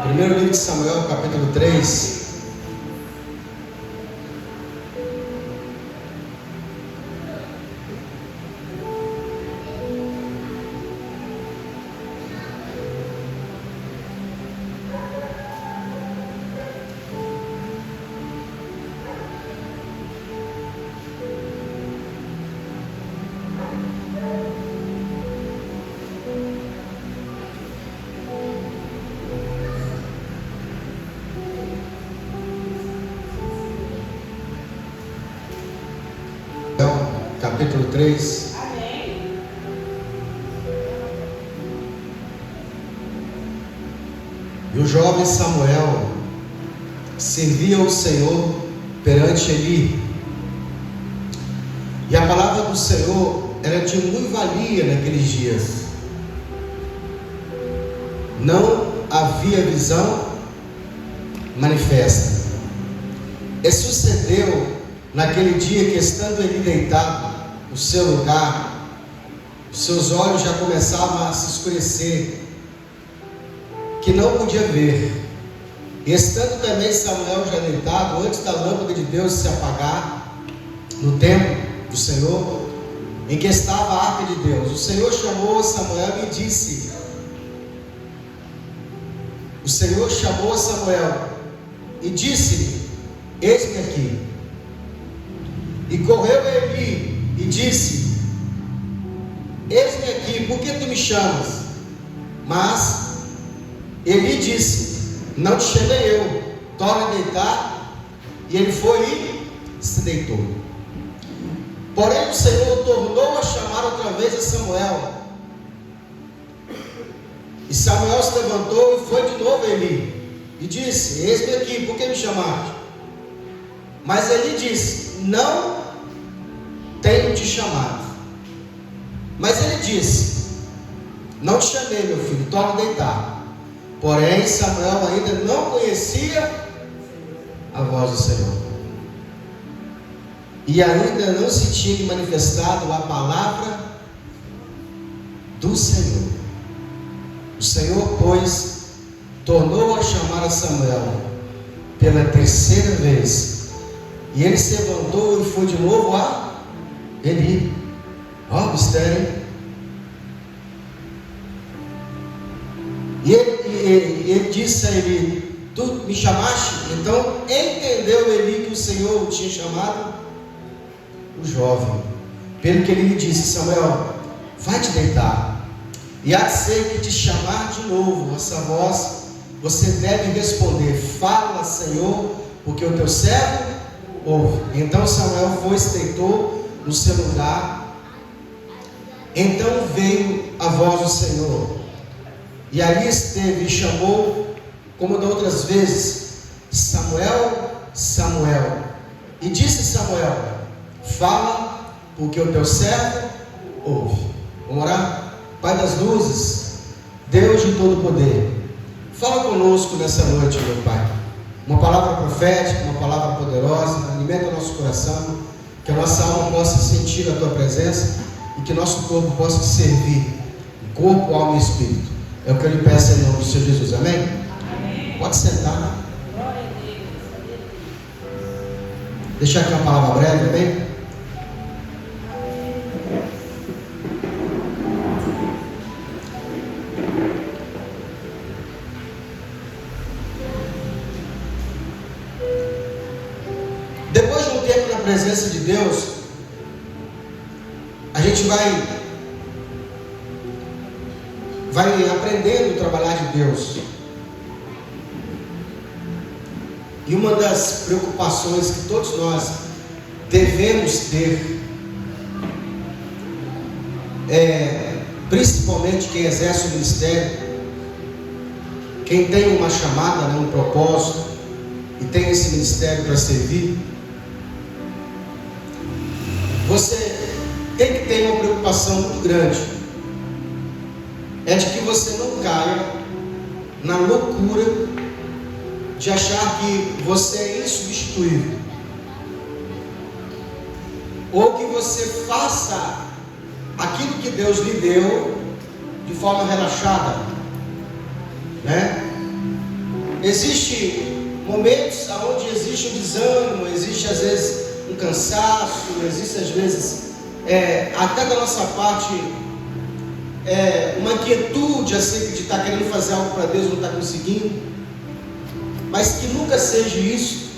Primeiro livro de Samuel, capítulo 3. Capítulo 3. Amém. E o jovem Samuel servia o Senhor perante Eli. E a palavra do Senhor era de muito valia naqueles dias. Não havia visão manifesta. E sucedeu naquele dia que, estando ele deitado no seu lugar, os seus olhos já começavam a se escurecer, que não podia ver. E estando também Samuel já deitado, antes da lâmpada de Deus se apagar, no templo do Senhor, em que estava a arca de Deus, o Senhor chamou Samuel e disse: o Senhor chamou Samuel e disse-lhe: eis-me aqui. E correu Eli e disse: eis-me aqui, por que tu me chamas? Mas Eli disse: não te chamei eu, torna a deitar. E ele foi e se deitou. Porém o Senhor tornou a chamar outra vez a Samuel. E Samuel se levantou e foi de novo a Eli e disse: eis-me aqui, por que me chamaste? Mas Eli disse: não tenho te chamado. Mas ele disse: não te chamei, meu filho, torna a deitar. Porém Samuel ainda não conhecia a voz do Senhor, e ainda não se tinha manifestado a palavra do Senhor. O Senhor, pois, tornou a chamar a Samuel pela terceira vez, e ele se levantou e foi de novo a Eli. Ó, mistério. E ele disse a Eli: tu me chamaste? Então entendeu Eli que o Senhor o tinha chamado o jovem. Pelo que ele lhe disse: Samuel, vai te deitar, e há de ser que te chamar de novo essa voz, você deve responder: fala, Senhor, porque o teu servo ouve. Então Samuel foi e se deitou no seu lugar. Então veio a voz do Senhor, e ali esteve e chamou, como de outras vezes: Samuel, Samuel. E disse Samuel: fala, porque o teu servo ouve. Vamos orar? Pai das luzes, Deus de todo poder, fala conosco nessa noite, meu Pai. Uma palavra profética, uma palavra poderosa, alimenta o nosso coração, que a nossa alma possa sentir a tua presença e que nosso corpo possa te servir, corpo, alma e espírito. É o que eu lhe peço em nome do Senhor Jesus. Amém? Amém. Pode sentar. Glória a Deus. Deixar aqui uma palavra breve, amém? Depois de um tempo na presença de Deus, a gente vai aprendendo a trabalhar de Deus. E uma das preocupações que todos nós devemos ter, principalmente quem exerce o ministério, quem tem uma chamada, um propósito, e tem esse ministério para servir, você tem que ter uma preocupação muito grande, é de que você não caia na loucura de achar que você é insubstituível, ou que você faça aquilo que Deus lhe deu de forma relaxada, né? Existem momentos onde existe um desânimo, existe às vezes um cansaço, existe às vezes até da nossa parte uma inquietude acerca de estar querendo fazer algo para Deus e não estar conseguindo, mas que nunca seja isso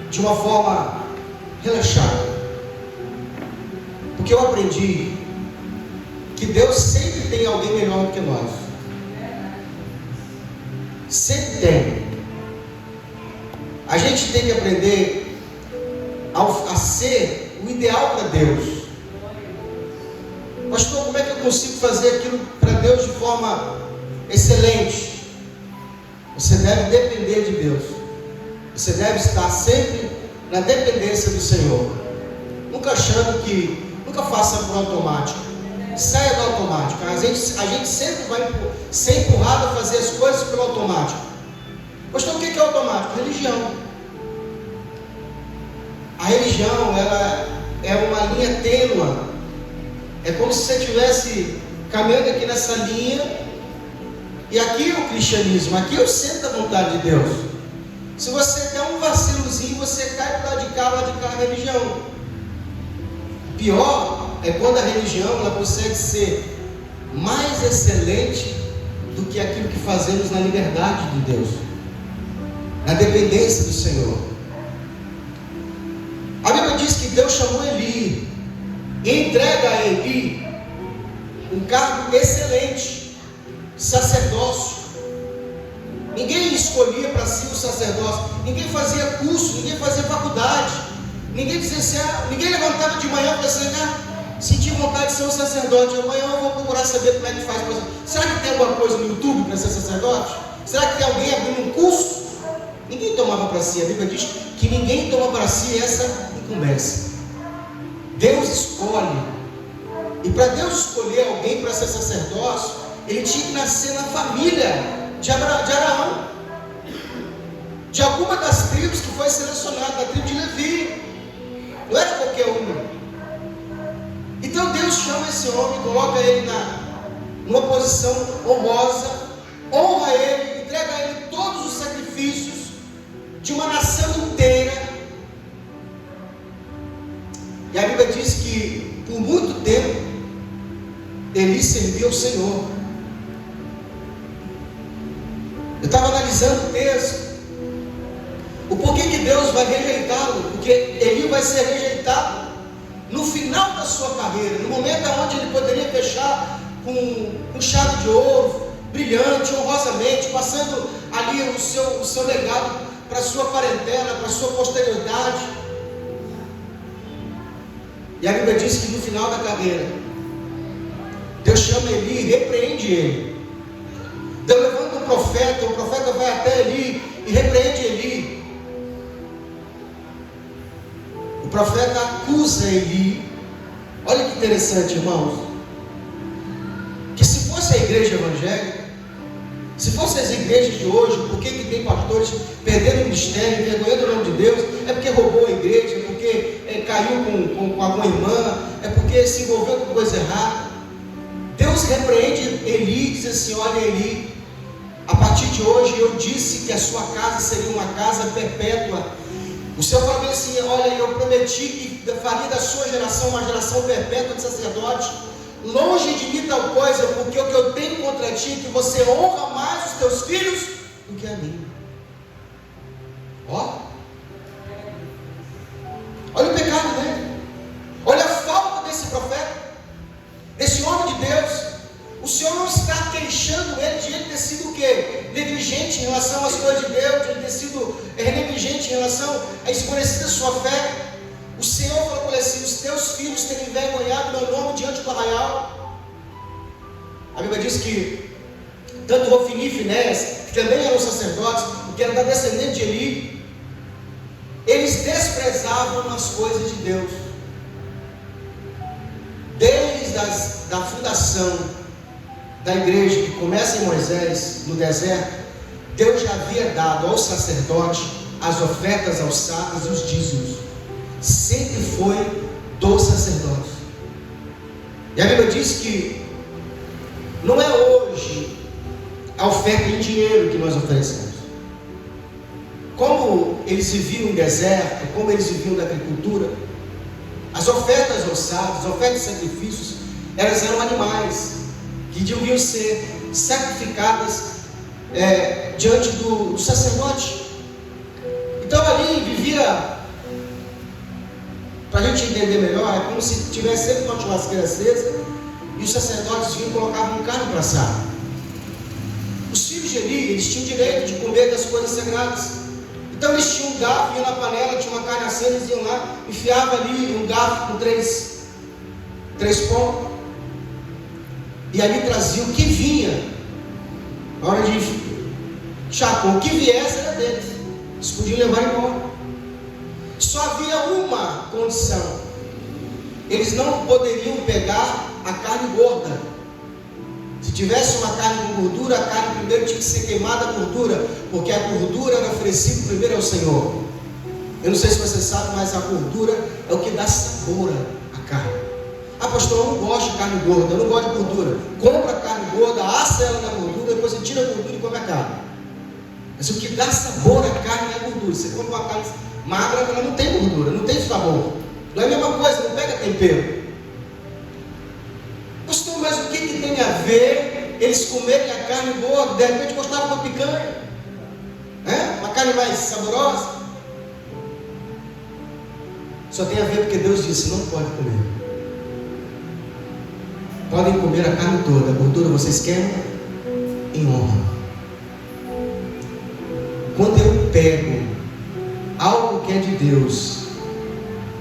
de uma forma relaxada, porque eu aprendi que Deus sempre tem alguém melhor do que nós, sempre tem. A gente tem que aprender a ser o ideal para Deus. Pastor, como é que eu consigo fazer aquilo para Deus de forma excelente? Você deve depender de Deus. Você deve estar sempre na dependência do Senhor. Nunca achando que, nunca faça por automático. Saia do automático. A gente sempre vai ser empurrado a fazer as coisas pelo automático. Pastor, o que é automático? Religião. A religião, ela é uma linha tênue. É como se você estivesse caminhando aqui nessa linha, e aqui é o cristianismo, aqui é o centro da vontade de Deus. Se você der um vacilozinho, você cai para lá de cá a religião. Pior é quando a religião ela consegue ser mais excelente do que aquilo que fazemos na liberdade de Deus, na dependência do Senhor. A Bíblia diz que Deus chamou Eli e entrega a Eli um cargo excelente, sacerdócio. Ninguém escolhia para si o sacerdócio, ninguém fazia curso, ninguém fazia faculdade, ninguém dizia assim, ninguém levantava de manhã para dizer, senti vontade de ser um sacerdote, amanhã eu vou procurar saber como é que faz. Será que tem alguma coisa no YouTube para ser sacerdote? Será que tem alguém abrindo um curso? Ninguém tomava para si. A Bíblia diz que ninguém toma para si essa incumbência. Deus escolhe. E para Deus escolher alguém para ser sacerdócio, ele tinha que nascer na família de Abraão, de alguma das tribos que foi selecionada, da tribo de Levi. Não era qualquer uma. Então Deus chama esse homem, coloca ele numa posição honrosa, honra ele, entrega a ele todos os sacrifícios de uma nação inteira. E a Bíblia diz que por muito tempo Eli serviu ao Senhor. Eu estava analisando o texto, o porquê que Deus vai rejeitá-lo, porque Eli vai ser rejeitado no final da sua carreira, no momento onde ele poderia fechar com chave de ouro, brilhante, honrosamente, passando ali o seu legado para a sua parentela, para a sua posterioridade. E a Bíblia diz que no final da carreira, Deus chama Eli e repreende ele. Deus levanta o profeta vai até Eli e repreende Eli. O profeta acusa Eli. Olha que interessante, irmãos, que se fosse a igreja evangélica, se fossem as igrejas de hoje, por que tem pastores perdendo o ministério, envergonhando o nome de Deus? É porque roubou a igreja, é porque caiu com alguma irmã, é porque se envolveu com coisa errada. Deus repreende Eli e diz assim: olha, Eli, a partir de hoje eu disse que a sua casa seria uma casa perpétua. O Senhor falou assim: olha, eu prometi que faria da sua geração uma geração perpétua de sacerdotes. Longe de mim tal coisa, porque o que eu tenho contra ti é que você honra mais os teus filhos do que a mim. Olha o pecado dele. Olha a falta desse profeta, desse homem de Deus. O Senhor não está queixando ele de ele ter sido o quê? Negligente em relação às coisas de Deus, de ele ter sido negligente em relação a escurecer a sua fé. O Senhor falou para ele assim: os teus filhos terem envergonhado meu nome diante do arraial. A Bíblia diz que tanto Ofni e Finéias, que também eram sacerdotes, que eram da descendente de Eli, eles desprezavam as coisas de Deus. Desde a fundação da igreja, que começa em Moisés, no deserto, Deus já havia dado ao sacerdote as ofertas alçadas e os dízimos. Sempre foi dos sacerdotes. E a Bíblia diz que não é hoje a oferta em dinheiro que nós oferecemos. como eles viviam em deserto, como eles viviam da agricultura, as ofertas ossadas, as ofertas de sacrifícios, elas eram animais que deviam ser sacrificadas diante do sacerdote. Então ali vivia, para a gente entender melhor, é como se tivesse sempre uma churrasqueira acesa e os sacerdotes vinham e colocavam um carne para assar. Os filhos de Eli, eles tinham direito de comer das coisas sagradas. Então eles tinham um garfo, iam na panela, tinha uma carne acesa, eles iam lá, enfiavam ali um garfo com três pão, e ali trazia o que vinha, na hora de chacou, o que viesse era deles, eles podiam levar embora. Só havia uma condição: eles não poderiam pegar a carne gorda. Se tivesse uma carne com gordura, a carne primeiro tinha que ser queimada a gordura, porque a gordura era oferecida primeiro ao Senhor. Eu não sei se você sabe, mas a gordura é o que dá sabor à carne. Ah, pastor, eu não gosto de carne gorda, eu não gosto de gordura. Compra a carne gorda, assa ela na gordura, depois você tira a gordura e come a carne. Mas o que dá sabor à carne é a gordura. Você compra uma carne magra, ela não tem gordura, não tem sabor. Não é a mesma coisa, não pega tempero. Pastor, mas o que tem a ver eles comerem a carne gorda? De repente gostavam de uma picanha, uma carne mais saborosa. Só tem a ver porque Deus disse: não pode comer. Podem comer a carne toda, a gordura vocês querem em honra. Quando eu pego algo que é de Deus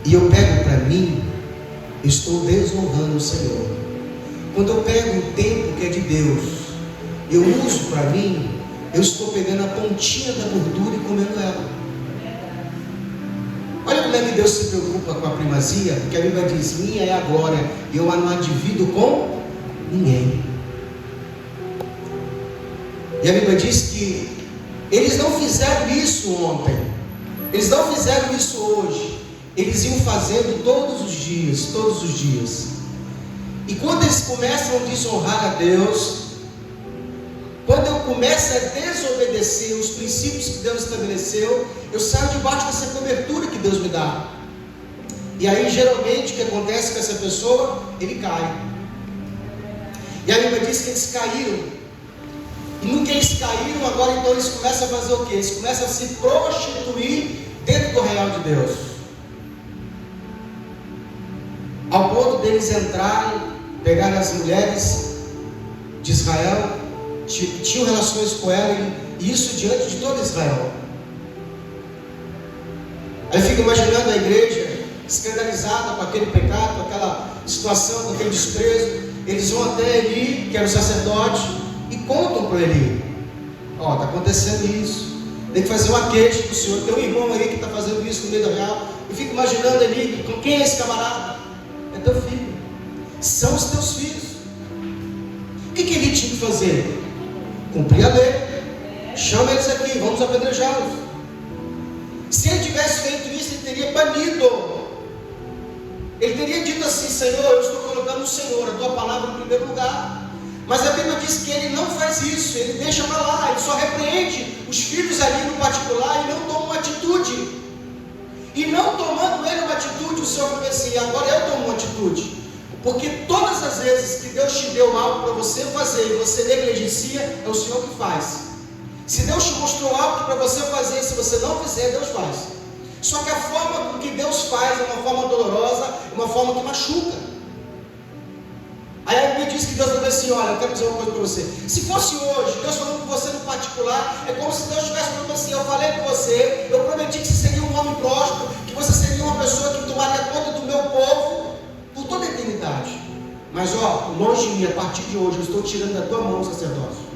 e eu pego para mim, eu estou desonrando o Senhor. Quando eu pego um tempo que é de Deus, eu uso para mim, eu estou pegando a pontinha da gordura e comendo ela. Olha como é que Deus se preocupa com a primazia, porque a Bíblia diz: minha é a glória, e eu a não a divido com ninguém. E a Bíblia diz que eles não fizeram isso ontem, eles não fizeram isso hoje, eles iam fazendo todos os dias. E quando eles começam a desonrar a Deus, quando eu começo a desobedecer os princípios que Deus estabeleceu, eu saio debaixo dessa cobertura que Deus me dá. E aí geralmente o que acontece com essa pessoa? Ele cai. E a Bíblia diz que eles caíram. E no que eles caíram, agora então eles começam a fazer o quê? Eles começam a se prostituir dentro do real de Deus. Ao ponto deles entrarem, pegarem as mulheres de Israel, tinham relações com ela, e isso diante de todo Israel. Aí eu fico imaginando a igreja escandalizada com aquele pecado, com aquela situação, com aquele desprezo. Eles vão até Eli, que era o sacerdote, e contam para Eli: ó, está acontecendo isso, tem que fazer uma queixa do Senhor, tem um irmão aí que está fazendo isso no meio do real. Eu fico imaginando Eli: com quem é esse camarada? É teu filho, são os teus filhos. O que ele tinha que fazer? Cumprir a lei. Chama eles aqui, vamos apedrejá-los. Se ele tivesse feito isso, ele teria banido. Ele teria dito assim: Senhor, eu estou colocando o Senhor, a tua palavra em primeiro lugar. Mas a Bíblia diz que ele não faz isso, ele deixa para lá, ele só repreende os filhos ali no particular e não toma uma atitude. E não tomando ele uma atitude, o Senhor falou assim: agora eu tomo uma atitude. Porque todas as vezes que Deus te deu algo para você fazer e você negligencia, é o Senhor que faz. Se Deus te mostrou algo para você fazer e se você não fizer, Deus faz. Só que a forma com que Deus faz é uma forma dolorosa, é uma forma que machuca. Aí a Bíblia diz que Deus falou assim: olha, eu quero dizer uma coisa para você. Se fosse hoje, Deus falando com você no particular, é como se Deus estivesse falando assim: eu falei com você, eu prometi que você seria um homem próspero, que você seria uma pessoa que tomaria conta do meu povo por toda a eternidade. Mas ó, longe de mim, a partir de hoje, eu estou tirando da tua mão o sacerdócio.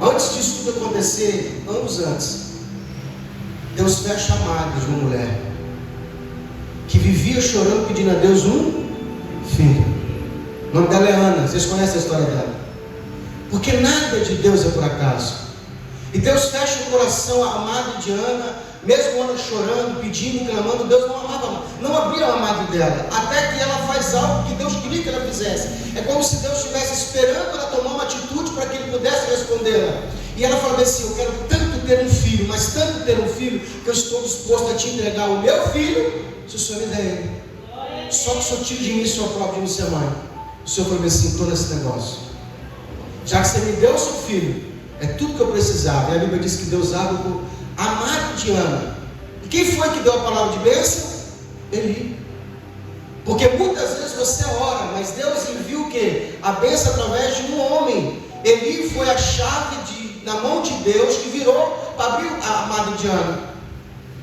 Antes disso tudo acontecer, anos antes, Deus fecha a madre de uma mulher que vivia chorando, pedindo a Deus um filho. O nome dela é Ana. Vocês conhecem a história dela? Porque nada de Deus é por acaso. E Deus fecha o coração amado de Ana, mesmo Ana chorando, pedindo, clamando. Deus não amava, não abria a madre dela, até que ela faz algo que Deus queria que ela fizesse. É como se Deus estivesse esperando ela tomar uma atitude para que ele pudesse respondê-la. E ela falou assim: eu quero tanto ter um filho, mas tanto ter um filho, que eu estou disposto a te entregar o meu filho, se o Senhor me der ele. Só que o Senhor tira de mim o Senhor próprio de não ser mãe. O Senhor falou assim: estou nesse negócio. Já que você me deu o seu filho, é tudo que eu precisava. E a Bíblia diz que Deus abre o amado de Ana. E quem foi que deu a palavra de bênção? Eli. Porque muitas vezes você ora, mas Deus envia o quê? A bênção através de um homem. Eli foi a chave na mão de Deus que virou para abrir a amada de Ana.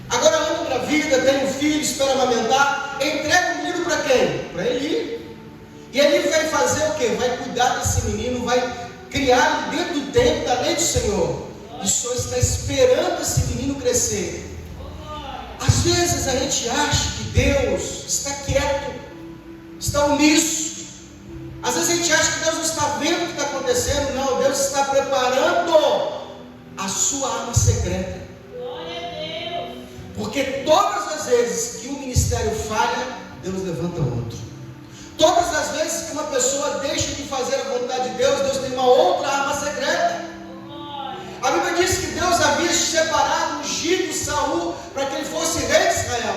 Agora Ana engravida, tem um filho, espera amamentar, entrega o menino para quem? Para Eli. E Eli vai fazer o quê? Vai cuidar desse menino, vai criar dentro do tempo da lei do Senhor. E o Senhor está esperando esse menino crescer. Às vezes a gente acha que Deus está quieto, está omisso. Às vezes a gente acha que Deus não está vendo o que está acontecendo. Não, Deus está preparando a sua arma secreta. Glória a Deus. Porque todas as vezes que um ministério falha, Deus levanta outro. Todas as vezes que uma pessoa deixa de fazer a vontade de Deus, Deus tem uma outra arma secreta. A Bíblia diz que Deus havia separado, ungido Saul para que ele fosse rei de Israel.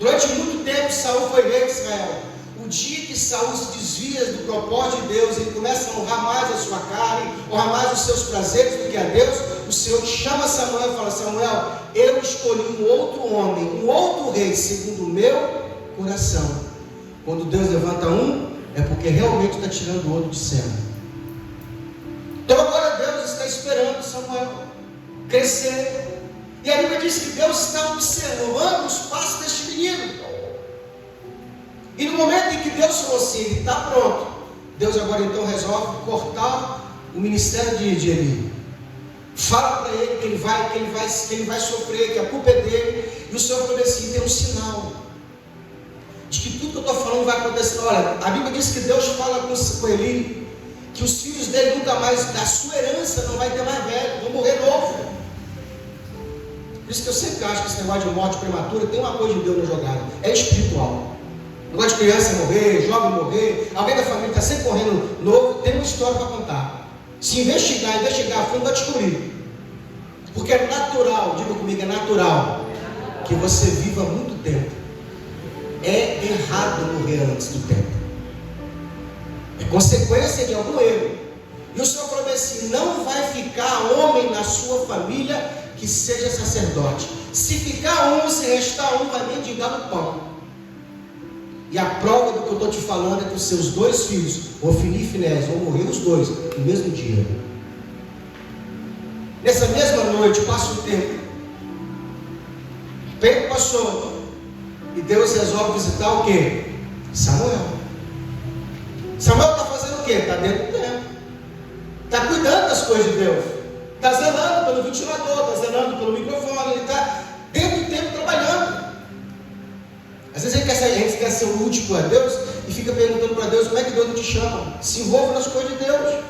Durante muito tempo Saul foi rei de Israel. O dia que Saul se desvia do propósito de Deus, ele começa a honrar mais a sua carne, honrar mais os seus prazeres do que a Deus, o Senhor chama Samuel e fala: Samuel, eu escolhi um outro homem, um outro rei, segundo o meu coração. Quando Deus levanta um, é porque realmente está tirando o outro de cena. Então agora Deus está esperando Samuel crescer. E a Bíblia diz que Deus está observando os passos deste menino. E no momento em que Deus falou assim: ele está pronto, Deus agora então resolve cortar o ministério de Eli. Fala para ele que ele vai sofrer, que a culpa é dele. E o Senhor falou assim: tem um sinal de que tudo que eu estou falando vai acontecer. Olha, a Bíblia diz que Deus fala com Eli que os filhos dele nunca mais, da sua herança, não vai ter mais velho, vão morrer novo. Por isso que eu sempre acho que esse negócio de morte prematura tem uma coisa de Deus na jogada, é espiritual. O negócio de criança morrer, jovem morrer, alguém da família está sempre correndo novo, tem uma história para contar. Se investigar a fundo, vai descobrir. Porque é natural, diga comigo, é natural que você viva muito tempo. É errado morrer antes do tempo. É consequência de algum erro. E o Senhor falou assim: não vai ficar homem na sua família que seja sacerdote. Se ficar um, se restar um, vai mendigar no pão. E a prova do que eu estou te falando é que os seus dois filhos, Ofni e Finéias, vão morrer os dois no mesmo dia. Nessa mesma noite, passa o tempo. O tempo passou. E Deus resolve visitar o quê? Samuel. Samuel está fazendo o quê? Está dentro do templo. Está cuidando das coisas de Deus. Está zelando pelo ventilador, está zelando pelo microfone. Ele está dentro do templo trabalhando. Às vezes a gente quer ser o último a Deus e fica perguntando para Deus: como é que Deus não te chama? Se envolva nas coisas de Deus.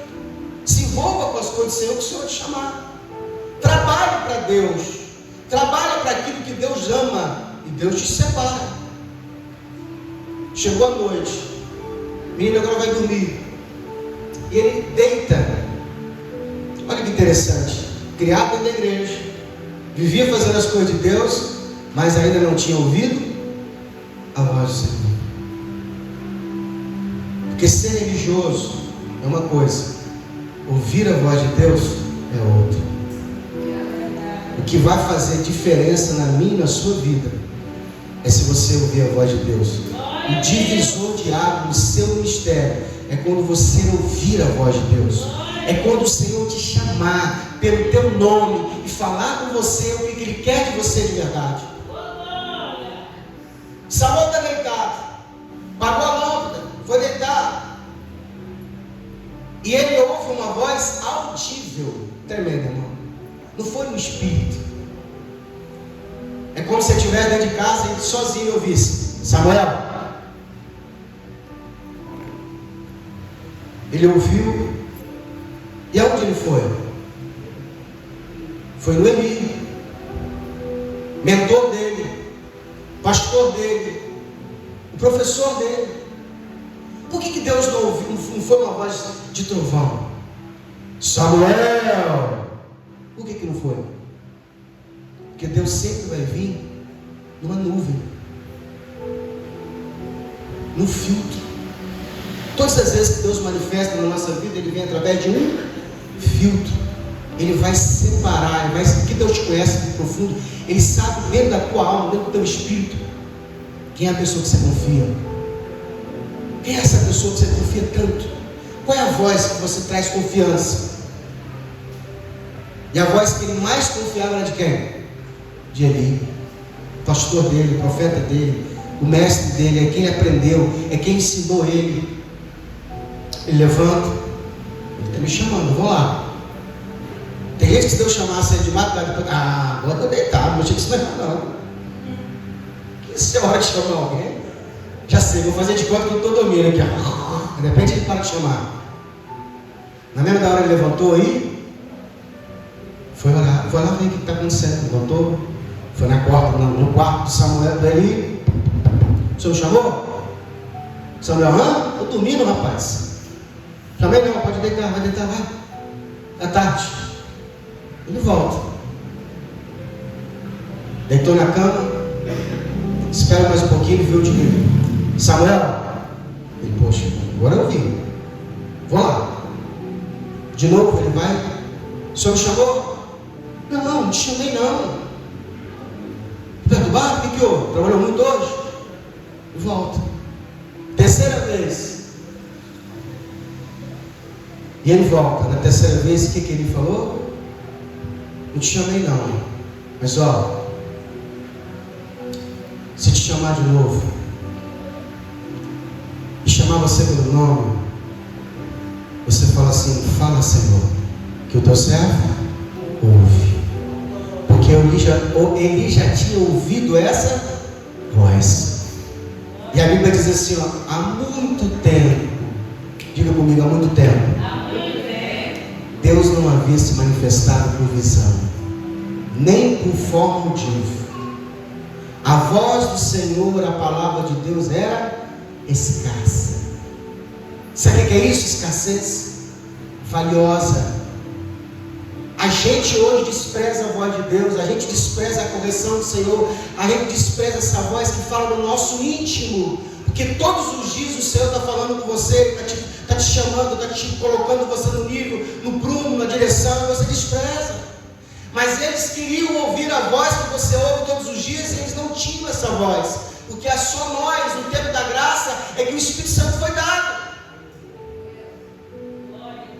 Se envolva com as coisas do Senhor, que o Senhor te chamar. Trabalhe para Deus. Trabalhe para aquilo que Deus ama. E Deus te separa. Chegou a noite. O menino agora vai dormir. E ele deita. Olha que interessante. Criado dentro da igreja. Vivia fazendo as coisas de Deus, mas ainda não tinha ouvido a voz do Senhor. Porque ser religioso é uma coisa, ouvir a voz de Deus é outra. O que vai fazer diferença na minha e na sua vida é se você ouvir a voz de Deus. O divisor de água no seu ministério é quando você ouvir a voz de Deus. É quando o Senhor te chamar pelo teu nome e falar com você o que Ele quer de você de verdade. Samuel está deitado, apagou a lâmpada, foi deitar, e ele ouve uma voz audível, tremenda, irmão. Não foi no espírito. É como se você estivesse dentro de casa e sozinho ouvisse: Samuel. Ele ouviu. E aonde ele foi? Foi no Eli, mentor dele, pastor dele, o professor dele. Por que Deus não ouviu? Não foi uma voz de trovão? Samuel. Por que não foi? Porque Deus sempre vai vir numa nuvem, no filtro. Todas as vezes que Deus manifesta na nossa vida, Ele vem através de um filtro. Ele vai separar, porque Deus te conhece de profundo. Ele sabe dentro da tua alma, dentro do teu espírito, quem é a pessoa que você confia. Quem é essa pessoa que você confia tanto? Qual é a voz que você traz confiança? E a voz que ele mais confiava era de quem? De Eli, o pastor dele, o profeta dele, o mestre dele, é quem aprendeu, é quem ensinou ele. Ele levanta, ele está me chamando, vou lá. Tem gente que se Deus chamasse ele de madrugada, depois, agora estou deitado, não tinha que isso não. Que se é hora de chamar alguém? Já sei, vou fazer de conta que eu estou dormindo aqui, ó. De repente ele para de chamar. Na mesma hora ele levantou aí, foi orar, foi lá ver o que está acontecendo. Levantou, foi no quarto de Samuel dali. O senhor chamou? Samuel, estou dormindo, rapaz. Chamei não, pode deitar, vai deitar, vai. É tarde. Ele volta. Deitou na cama. Espera mais um pouquinho e viu de mim. Samuel. Ele, poxa, agora eu vi. Vou lá. De novo ele vai. O senhor me chamou? Não te chamei não. Perturbado? O que houve? Trabalhou muito hoje? E volta. Terceira vez. E ele volta. Na terceira vez, o que ele falou? Não te chamei não. Mas ó, se te chamar de novo e chamar você pelo nome, você fala assim: fala, Senhor, que o teu servo ouve. Porque ele já tinha ouvido essa voz. E a Bíblia diz assim, ó, há muito tempo, diga comigo, há muito tempo, Deus não havia se manifestado por visão, nem por forma audível. A voz do Senhor, a palavra de Deus era escassa. Sabe o que é isso? Escassez valiosa. A gente hoje despreza a voz de Deus, a gente despreza a correção do Senhor, a gente despreza essa voz que fala no nosso íntimo, porque todos os dias o Senhor está falando com você, está te chamando, está te colocando você no nível, no prumo, na direção, e você despreza. Mas eles queriam ouvir a voz que você ouve todos os dias, e eles não tinham essa voz, porque é só nós, no tempo da graça, é que o Espírito Santo foi dado.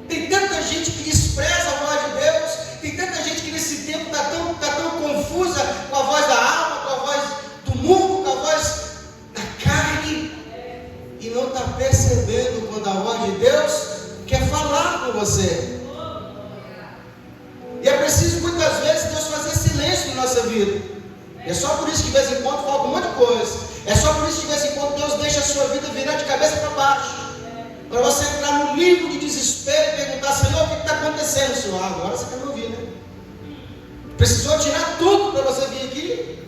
Tem tanta gente que despreza a voz de Deus, tem tanta gente que nesse tempo está tão confusa com a voz da alma, com a voz do mundo, com a voz da carne, e não está percebendo quando a voz de Deus quer falar com você. E é preciso muitas vezes Deus fazer silêncio na nossa vida. E é só por isso que de vez em quando falta um monte de coisa. É só por isso que de vez em quando Deus deixa a sua vida virar de cabeça para baixo, para você entrar no nível de desespero e perguntar: Senhor, o que está acontecendo, Senhor? Agora você quer me ouvir, né? Precisou tirar tudo para você vir aqui.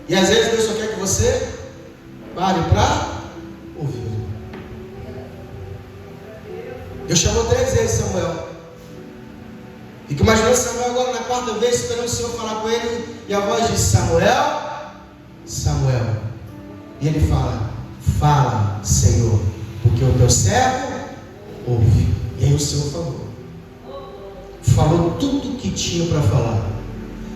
E às vezes Deus só quer que você pare para ouvir. Deus chamou 3 vezes Samuel. Fico imaginando Samuel agora na 4ª vez, esperando o Senhor falar com ele, e a voz diz: Samuel, Samuel. E ele fala: fala, Senhor, porque o teu servo ouve. E aí o Senhor falou tudo o que tinha para falar.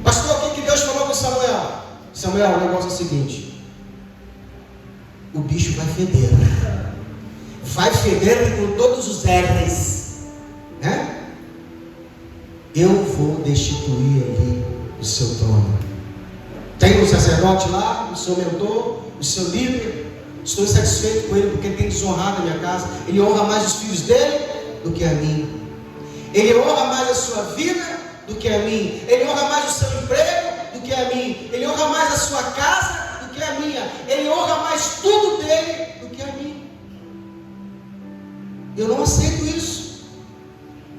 Pastor, o que Deus falou com Samuel? Samuel, o negócio é o seguinte: o bicho vai feder, com todos os R's, né? Eu vou destituir ali o seu trono. Tem um sacerdote lá, o seu mentor, o seu líder. Estou insatisfeito com ele porque ele tem desonrado a minha casa. Ele honra mais os filhos dele do que a mim. Ele honra mais a sua vida do que a mim. Ele honra mais o seu emprego do que a mim. Ele honra mais a sua casa do que a minha. Ele honra mais tudo dele do que a mim. Eu não aceito isso.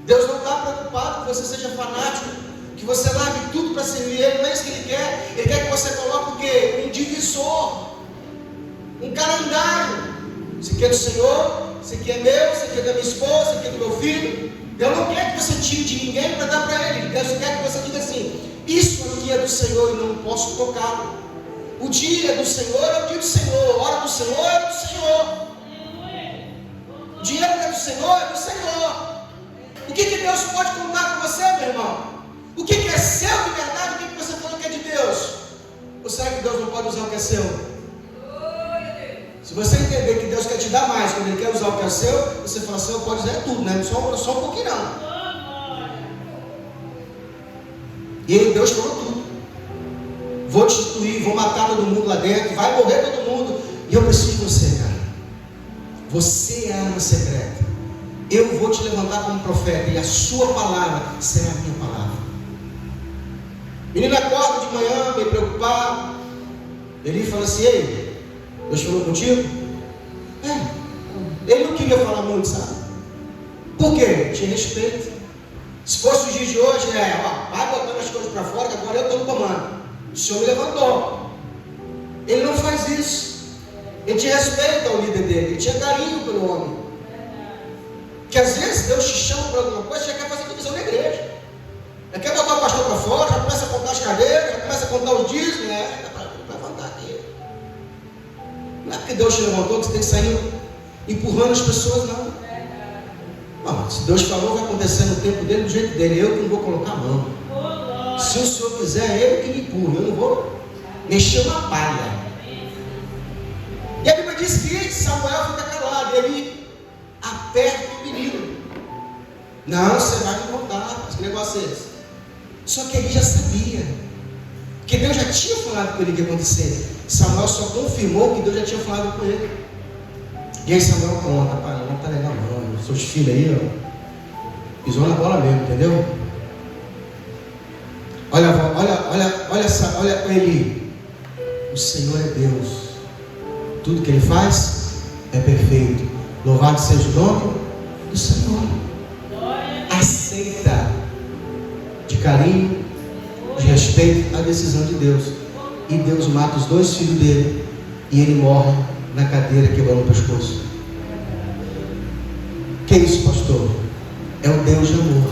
Deus não está preocupado que você seja fanático, que você largue tudo para servir Ele. Não é isso que Ele quer. Ele quer que você coloque o quê? Um divisor, um calendário. Isso aqui é do Senhor, isso aqui é meu, isso aqui cuida da minha esposa, cuida do meu filho. Deus não quer que você tire de ninguém para dar para ele. Deus quer que você diga assim: isso aqui é do Senhor e não posso tocá-lo. O dia do Senhor é o dia do Senhor, a hora do Senhor é do Senhor. O dinheiro que é do Senhor é do Senhor. O que Deus pode contar com você, meu irmão? O que é seu de verdade? O que você falou que é de Deus? Ou será que Deus não pode usar o que é seu? Se você entender que Deus quer te dar mais, quando Ele quer usar o que é seu, você fala assim: eu pode usar tudo, né? Só um pouquinho não. E aí Deus falou tudo. Vou te destruir, vou matar todo mundo lá dentro, vai morrer todo mundo. E eu preciso de você, cara. Você é a arma secreta. Eu vou te levantar como profeta, e a sua palavra será a minha palavra. Menino acorda de manhã, meio preocupado. Ele fala assim: ei, Deus falou contigo? Ele não queria falar muito, sabe? Por quê? Tinha respeito. Se fosse os dias de hoje, vai botando as coisas para fora, que agora eu estou no comando. O Senhor me levantou. Ele não faz isso. Ele tinha respeito ao líder dele, ele tinha carinho pelo homem. Porque às vezes Deus te chama para alguma coisa, já quer fazer divisão na igreja. Já quer botar o pastor para fora, já começa a contar as cadeiras, já começa a contar os dízimos, dá para levantar aqui. Não é porque Deus te levantou que você tem que sair empurrando as pessoas, não. Não, se Deus falou, vai acontecer no tempo dele, do jeito dele. Eu que não vou colocar a mão. Se o Senhor quiser, é Ele que me empurra. Eu não vou mexer uma palha. E a Bíblia diz que Samuel fica calado. Ele aperta o menino. Não, você vai me contar. Que negócio é esse? Só que ele já sabia. Porque Deus já tinha falado com ele o que ia acontecer. Samuel só confirmou que Deus já tinha falado com ele. E aí Samuel conta: pai, não tá legal não. Seus filhos aí, ó, pisou na bola mesmo, entendeu? Olha ele. O Senhor é Deus. Tudo que Ele faz é perfeito. Louvado seja o nome do Senhor. Aceita de carinho, de respeito a decisão de Deus. E Deus mata os 2 filhos dele. E ele morre na cadeira, quebrando o pescoço. Que é isso, pastor? É o Deus de amor,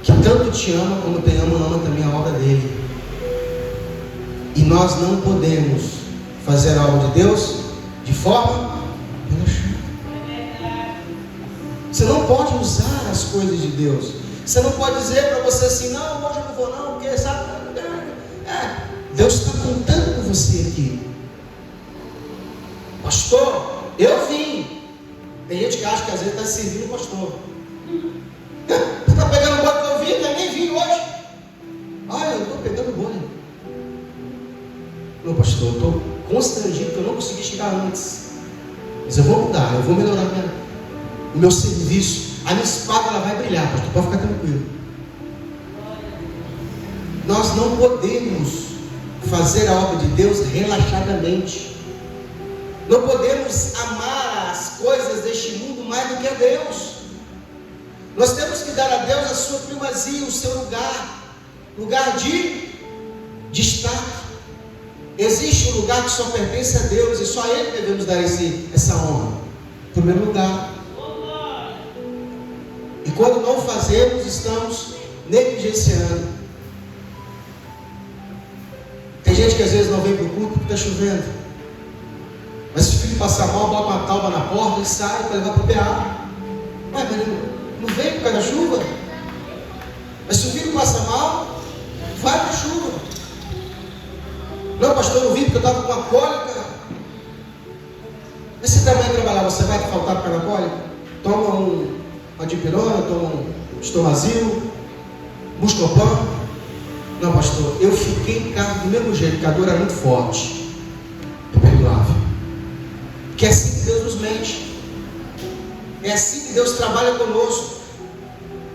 que tanto te ama como te ama também a obra dele. E nós não podemos fazer a obra de Deus de forma relaxada. Você não pode usar as coisas de Deus. Você não pode dizer para você assim: não, hoje eu não vou não, porque sabe, Deus está contando com você aqui. Pastor, eu vim. Tem gente que acha que às vezes está servindo o pastor. Você está pegando o boi que eu vim, eu nem vim hoje. Eu estou pegando o boi. Não, pastor, eu estou constrangido que eu não consegui chegar antes. Mas eu vou mudar, eu vou melhorar o meu serviço. A minha espada ela vai brilhar, pastor, pode ficar tranquilo. Nós não podemos fazer a obra de Deus relaxadamente. Não podemos amar as coisas deste mundo mais do que a Deus. Nós temos que dar a Deus a sua primazia, o seu lugar de destaque. Existe um lugar que só pertence a Deus e só a Ele devemos dar essa honra. Em primeiro lugar. E quando não fazemos, estamos negligenciando. Tem gente que às vezes não vem para o culto porque está chovendo. Mas se o filho passar mal, bota uma tábua na porta e sai para levar para o PA. Mas não vem por causa da chuva? Mas se o filho passa mal, vai para a chuva. Não, pastor, eu não vim porque eu estava com uma cólica. Mas se também trabalhar, você vai faltar por causa da cólica? Toma uma dipirona, toma um estomazil, buscopan. Não, pastor, eu fiquei em casa do mesmo jeito, porque a dor era muito forte. É perdoável. Que é assim que Deus nos mente. É assim que Deus trabalha conosco.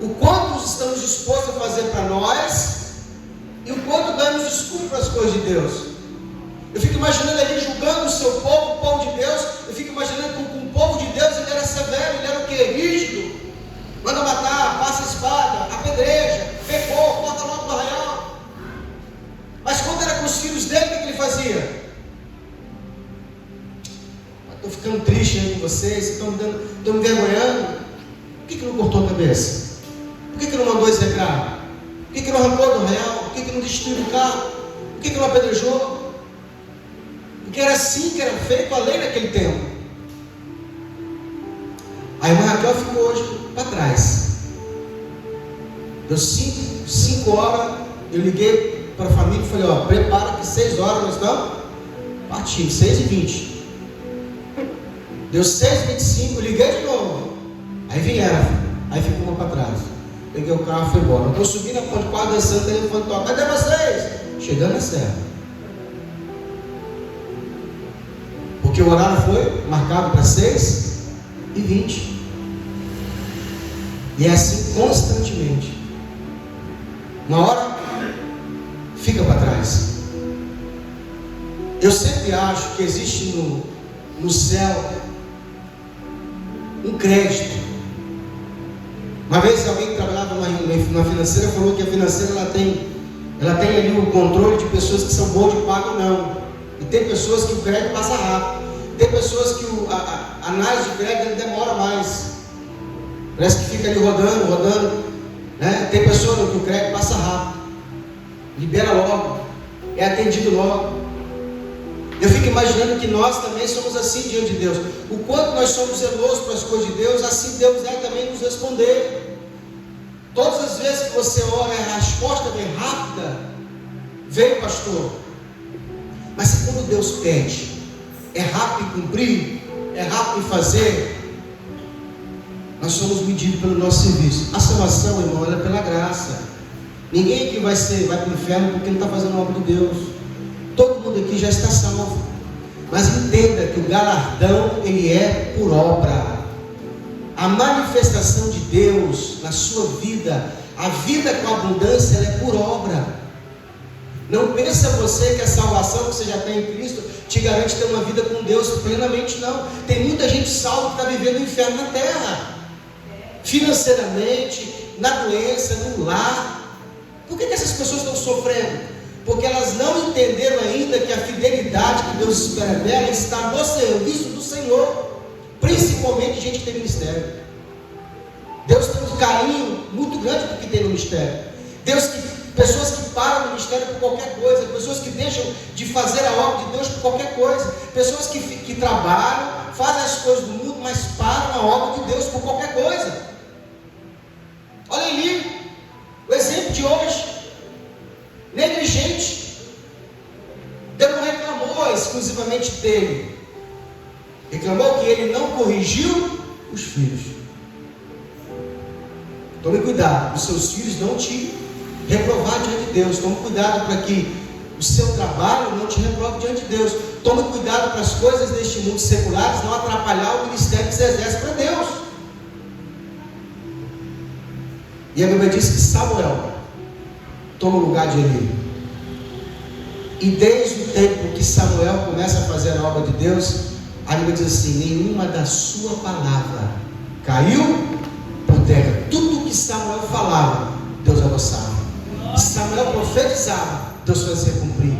O quanto estamos dispostos a fazer para nós e o quanto damos desculpa para as coisas de Deus. Eu fico imaginando ele julgando o seu povo, o povo de Deus. Eu fico imaginando que com o povo de Deus ele era severo, ele era o quê? Rígido. Manda matar, passa a espada, apedreja, pecou, corta logo do arraial. Mas quando era com os filhos dele, o que ele fazia? Estou ficando triste aí com vocês, estão me envergonhando. cabeça? Por que não mandou execrar? Por que não arrancou do real? Por que não destruiu o carro? Por que não apedrejou? Porque era assim que era feito a lei naquele tempo. A irmã Raquel ficou hoje para trás. Deu 5 horas, eu liguei para a família e falei, ó, prepara que 6 horas nós estamos partindo, 6h20. Deu 6h25, eu liguei de novo. Aí vieram, aí ficou uma para trás. Peguei o carro e fui embora. Eu estou subindo a ponte 4, dançando, o telefone toca. Cadê vocês? Chegando na serra. Porque o horário foi marcado para 6h20. E é assim constantemente. Uma hora fica para trás. Eu sempre acho que existe no céu um crédito. Uma vez alguém que trabalhava numa financeira falou que a financeira ela tem ali o controle de pessoas que são boas de pago ou não. E tem pessoas que o crédito passa rápido. Tem pessoas que a análise de crédito demora mais. Parece que fica ali rodando. Né? Tem pessoas que o crédito passa rápido. Libera logo. É atendido logo. Eu fico imaginando que nós também somos assim diante de Deus. O quanto nós somos zelosos para as coisas de Deus, assim Deus é também nos responder. Todas as vezes que você ora, a resposta vem rápida. Veio, pastor. Mas se quando Deus pede, é rápido em cumprir, é rápido em fazer, nós somos medidos pelo nosso serviço. A salvação, irmão, ela é pela graça. Ninguém aqui vai para o inferno porque não está fazendo a obra de Deus. Todo mundo aqui já está salvo. Mas entenda que o galardão, ele é por obra. A manifestação de Deus na sua vida, a vida com abundância, ela é por obra. Não pensa você que a salvação que você já tem em Cristo te garante ter uma vida com Deus plenamente, não. Tem muita gente salva que está vivendo o inferno na terra. Financeiramente, na doença, no lar. Por que essas pessoas estão sofrendo? Porque elas não entenderam ainda que a fidelidade que Deus espera dela está no serviço do Senhor, principalmente gente que tem ministério. Deus tem um carinho muito grande por que tem no ministério. Pessoas que param no ministério por qualquer coisa, pessoas que deixam de fazer a obra de Deus por qualquer coisa, pessoas que trabalham, fazem as coisas do mundo, mas param a obra de Deus por qualquer coisa. Olha ali, o exemplo de hoje. Negligente. Deus não reclamou exclusivamente dele. Reclamou que ele não corrigiu os filhos. Tome cuidado, os seus filhos não te reprovar diante de Deus. Tome cuidado para que o seu trabalho não te reprove diante de Deus. Tome cuidado para as coisas deste mundo seculares não atrapalhar o ministério que você exerce para Deus. E a Bíblia diz que Samuel toma o lugar de Eli. E desde o tempo que Samuel começa a fazer a obra de Deus, a Bíblia diz assim: nenhuma da sua palavra caiu por terra. Tudo que Samuel falava, Deus avançava. Samuel profetizava, Deus fazia cumprir.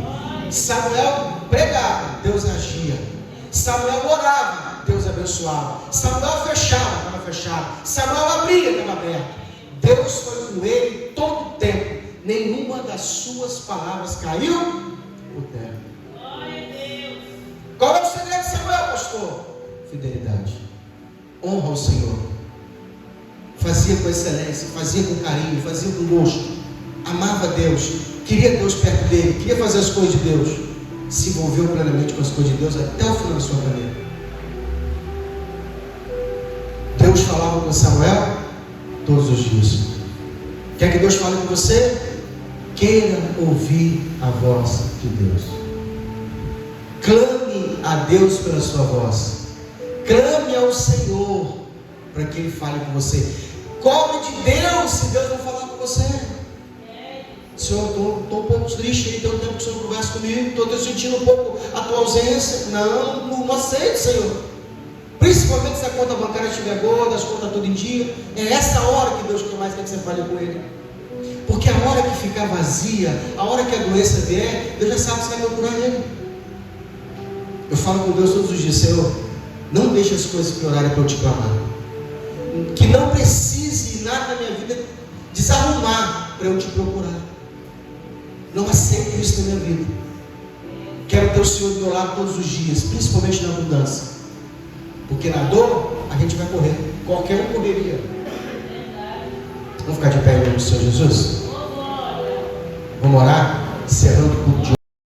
Samuel pregava, Deus agia. Samuel orava, Deus abençoava. Samuel fechava, estava fechado. Samuel abria, estava aberto. Deus foi com ele todo o tempo. Nenhuma das suas palavras caiu por terra. Qual é o segredo de Samuel, pastor? Fidelidade. Honra ao Senhor. Fazia com excelência, fazia com carinho, fazia com gosto. Amava Deus, queria Deus perto dele, queria fazer as coisas de Deus. Se envolveu plenamente com as coisas de Deus até o final da sua carreira. Deus falava com Samuel todos os dias. Quer que Deus fale com você? Queira ouvir a voz de Deus. Clame a Deus pela sua voz. Clame ao Senhor para que Ele fale com você. Cobre de Deus se Deus não falar com você. Senhor, estou um pouco triste aí, tem um tempo que o Senhor conversa comigo, estou sentindo um pouco a tua ausência. Não aceito, Senhor. Principalmente se a conta bancária estiver boa, as contas tudo em dia. É essa hora que Deus mais quer que você fale com Ele. Porque a hora que ficar vazia, a hora que a doença vier, Deus já sabe que você vai procurar Ele. Eu falo com Deus todos os dias: Senhor, não deixe as coisas piorarem para eu te clamar. Que não precise ir nada na minha vida desarrumar para eu te procurar. Não aceito isso na minha vida. Quero ter o Senhor do meu lado todos os dias, principalmente na abundância. Porque na dor, a gente vai correr. Qualquer um correria. Vamos ficar de pé em nome do Senhor Jesus? Vamos orar? Encerrando o culto de